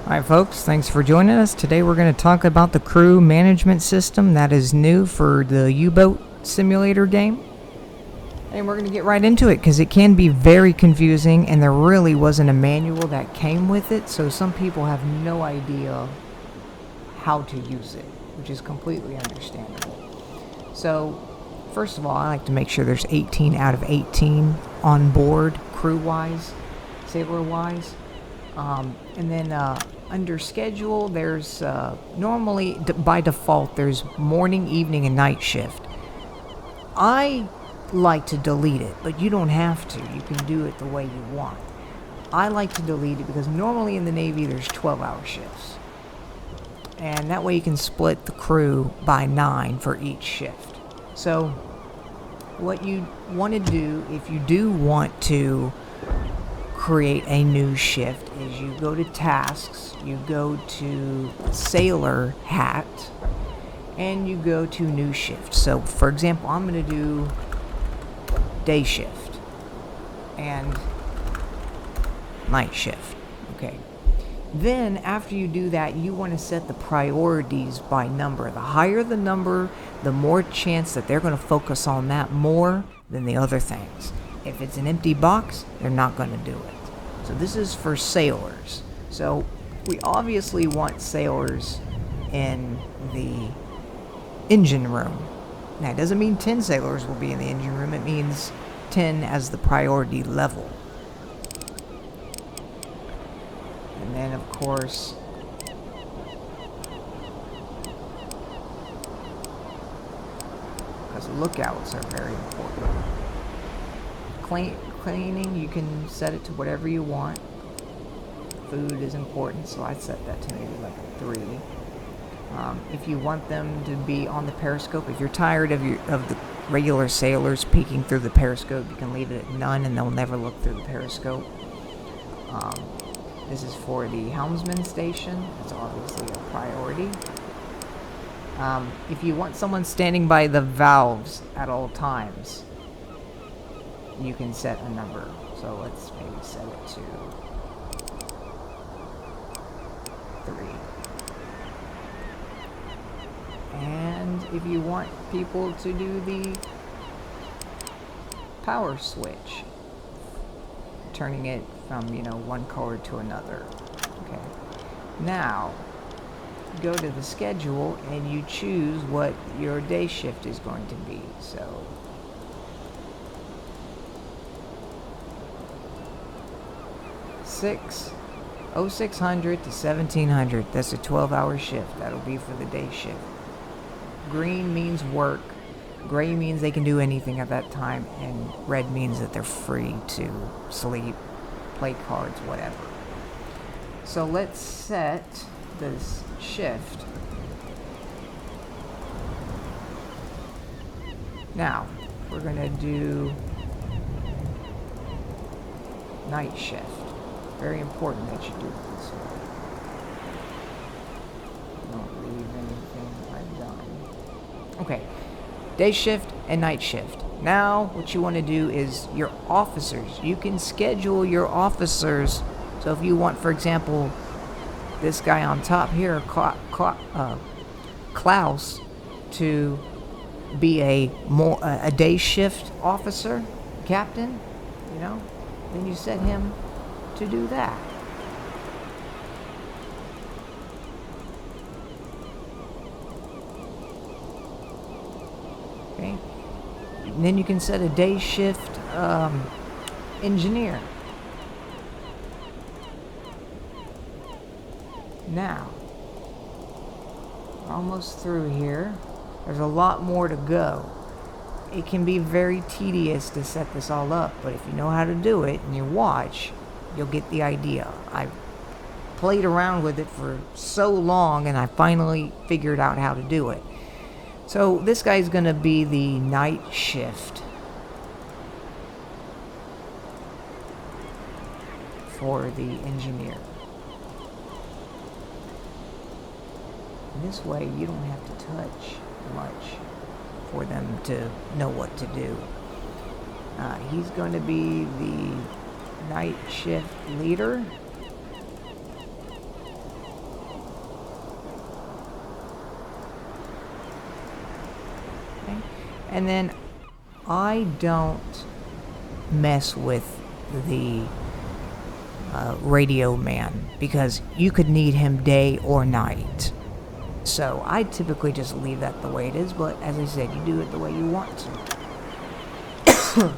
Hi folks, thanks for joining us. Today we're going to talk about the crew management system that is new for the U-boat simulator game. And we're going to get right into it because it can be very confusing and there really wasn't a manual that came with it, so some people have no idea how to use it, which is completely understandable. So, first of all, I like to make sure there's 18 out of 18 on board, crew-wise, sailor-wise. And then under schedule, there's normally, by default, there's morning, evening, and night shift. I like to delete it, but you don't have to. You can do it the way you want. I like to delete it because normally in the Navy there's 12-hour shifts. And that way you can split the crew by 9 for each shift. So what you want to do if you do want to create a new shift is you go to tasks, you go to sailor hat, and you go to new shift. So for example, I'm going to do day shift and night shift. Okay. Then after you do that, you want to set the priorities by number. The higher the number, the more chance that they're going to focus on that more than the other things. If it's an empty box, they're not going to do it. So this is for sailors. So we obviously want sailors in the engine room. Now, it doesn't mean 10 sailors will be in the engine room. It means 10 as the priority level. And then, of course, because lookouts are very important. Cleaning, you can set it to whatever you want. Food is important, so I set that to maybe like a 3. If you want them to be on the periscope, if you're tired of the regular sailors peeking through the periscope, you can leave it at none and they'll never look through the periscope. This is for the helmsman station. It's obviously a priority. If you want someone standing by the valves at all times, you can set a number. So let's maybe set it to 3. And if you want people to do the power switch, turning it from, one color to another. Okay. Now, go to the schedule and you choose what your day shift is going to be. So, (6) 0600 to 1700. That's a 12-hour shift. That'll be for the day shift. Green means work. Gray means they can do anything at that time. And red means that they're free to sleep, play cards, whatever. So let's set this shift. Now, we're going to do night shift. Very important that you do it this way. Don't leave anything undone. Okay, day shift and night shift. Now, what you want to do is your officers. You can schedule your officers. So if you want, for example, this guy on top here, Klaus, to be a day shift officer, captain, then you set him to do that. Okay. And then you can set a day shift engineer. Now, we're almost through here. There's a lot more to go. It can be very tedious to set this all up, but if you know how to do it and you watch, you'll get the idea. I played around with it for so long and I finally figured out how to do it. So this guy's going to be the night shift for the engineer. And this way you don't have to touch much for them to know what to do. He's going to be the night shift leader. And then I don't mess with the radio man because you could need him day or night. So I typically just leave that the way it is, but as I said, you do it the way you want to.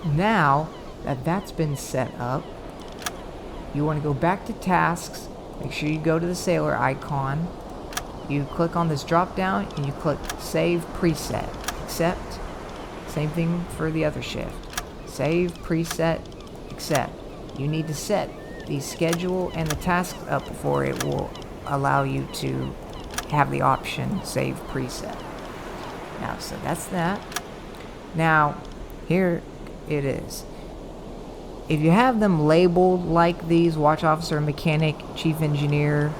Now that that's been set up, you want to go back to tasks. Make sure you go to the sailor icon. You click on this drop down and you click save preset. Accept. Same thing for the other shift. Save preset. Accept. You need to set the schedule and the tasks up before it will allow you to have the option save preset. Now, so that's that. Now, here it is. If you have them labeled like these, watch officer, mechanic, chief engineer,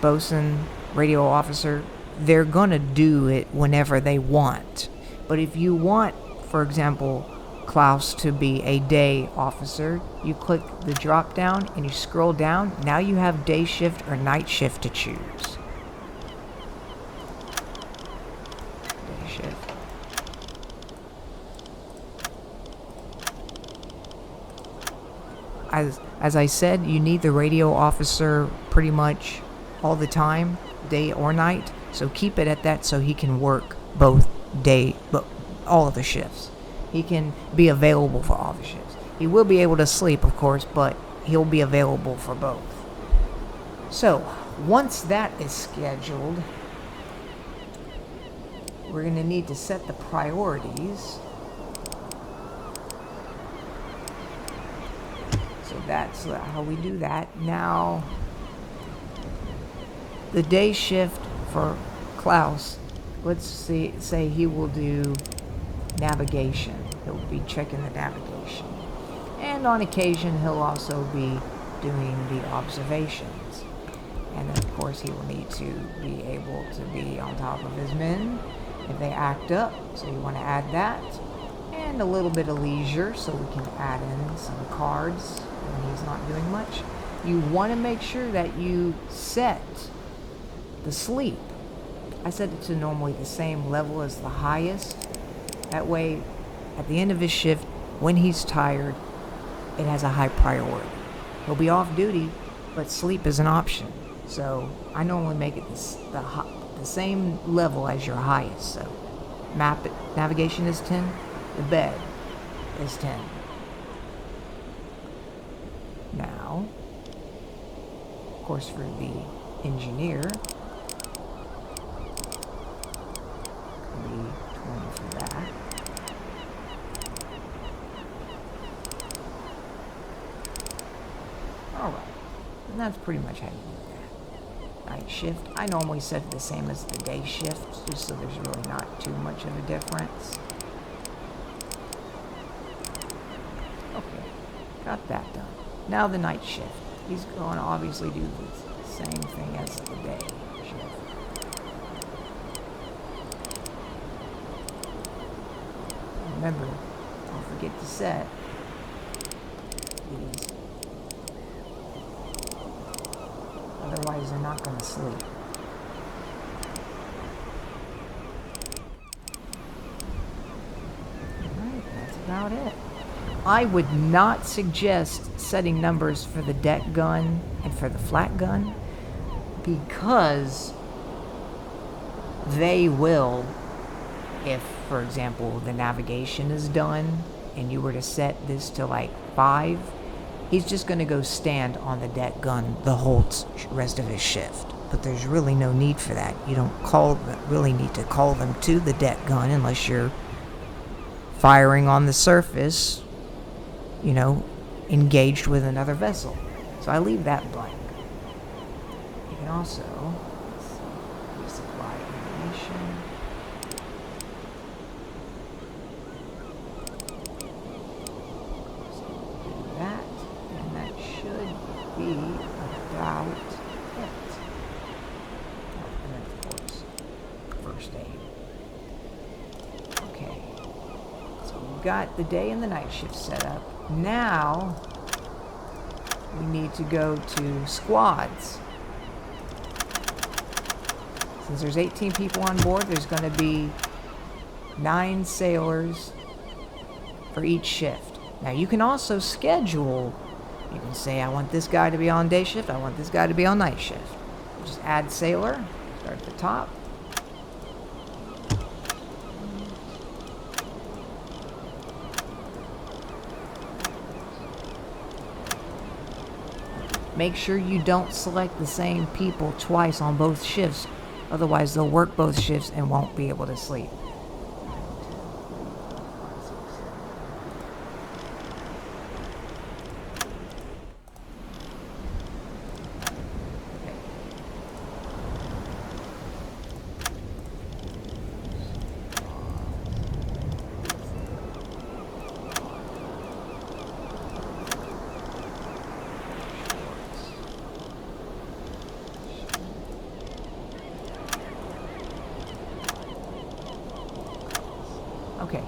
bosun, radio officer, they're gonna do it whenever they want. But if you want, for example, Klaus to be a day officer, you click the drop down and you scroll down. Now you have day shift or night shift to choose. Day shift. As I said, you need the radio officer pretty much all the time, day or night. So keep it at that so he can work both but all of the shifts. He can be available for all the shifts. He will be able to sleep, of course, but he'll be available for both. So once that is scheduled, we're going to need to set the priorities. So that's how we do that. Now, the day shift for Klaus, let's say he will do navigation. He'll be checking the navigation. And on occasion, he'll also be doing the observations. And then, of course, he will need to be able to be on top of his men if they act up. So you want to add that. And a little bit of leisure, so we can add in some cards when he's not doing much. You want to make sure that you set the sleep. I set it to normally the same level as the highest. That way, at the end of his shift, when he's tired, it has a high priority. He'll be off duty, but sleep is an option. So I normally make it the same level as your highest. So navigation is 10, the bed is 10. Now, of course, for the engineer, it'll be 20 for that. Alright, and that's pretty much how you do that. Night shift, I normally set it the same as the day shift, just so there's really not too much of a difference. Okay, got that done. Now the night shift. He's going to obviously do the same thing as the day shift. Remember, don't forget to set these. Otherwise, they're not going to sleep. Alright, that's about it. I would not suggest setting numbers for the deck gun and for the flat gun because they will, if, for example, the navigation is done and you were to set this to like 5, he's just going to go stand on the deck gun the whole rest of his shift. But there's really no need for that. You don't really need to call them to the deck gun unless you're firing on the surface, you know, engaged with another vessel. So I leave that blank. You can also resupply ammunition. So do that, and that should be about it. Oh, and then of course, first aid. Okay. So we've got the day and the night shift set up. Now, we need to go to squads. Since there's 18 people on board, there's going to be 9 sailors for each shift. Now you can also schedule. You can say, I want this guy to be on day shift, I want this guy to be on night shift. Just add sailor, start at the top. Make sure you don't select the same people twice on both shifts, otherwise they'll work both shifts and won't be able to sleep. Okay.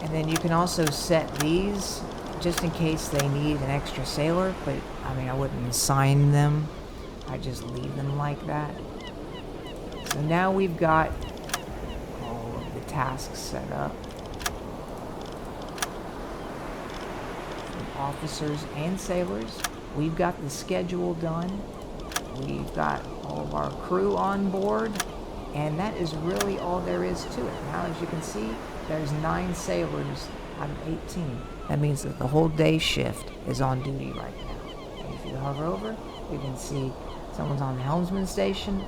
And then you can also set these just in case they need an extra sailor, but I mean, I wouldn't assign them. I just leave them like that. So now we've got all of the tasks set up. For officers and sailors, we've got the schedule done. We've got all of our crew on board. And that is really all there is to it. Now, as you can see, there's 9 sailors out of 18. That means that the whole day shift is on duty right now. And if you hover over, you can see someone's on the helmsman station,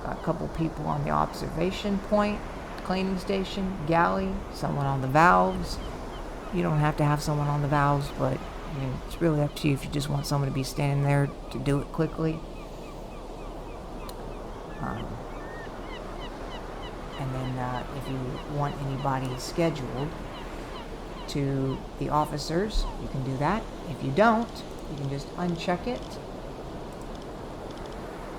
got a couple people on the observation point, cleaning station, galley, someone on the valves. You don't have to have someone on the valves, but I mean, it's really up to you if you just want someone to be standing there to do it quickly. And then if you want anybody scheduled to the officers, you can do that. If you don't, you can just uncheck it.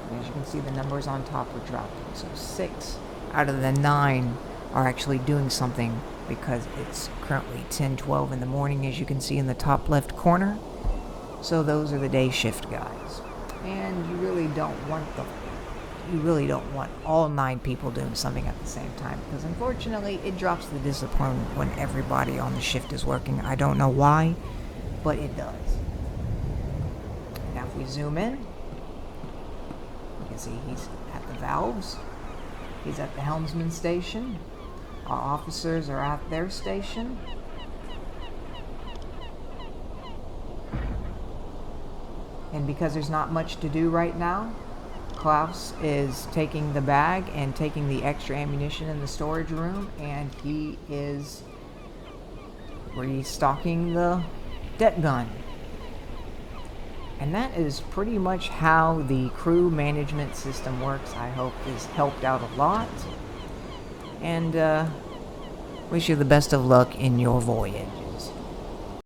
And as you can see, the numbers on top are dropping. So 6 out of the 9 are actually doing something because it's currently 10:12 in the morning, as you can see in the top left corner. So those are the day shift guys. And you really don't want all 9 people doing something at the same time, because unfortunately it drops the discipline when everybody on the shift is working. I don't know why, but it does. Now if we zoom in, you can see he's at the valves, he's at the helmsman station, our officers are at their station. And because there's not much to do right now, Klaus is taking the bag and taking the extra ammunition in the storage room, and he is restocking the deck gun. And that is pretty much how the crew management system works. I hope this helped out a lot, and wish you the best of luck in your voyage.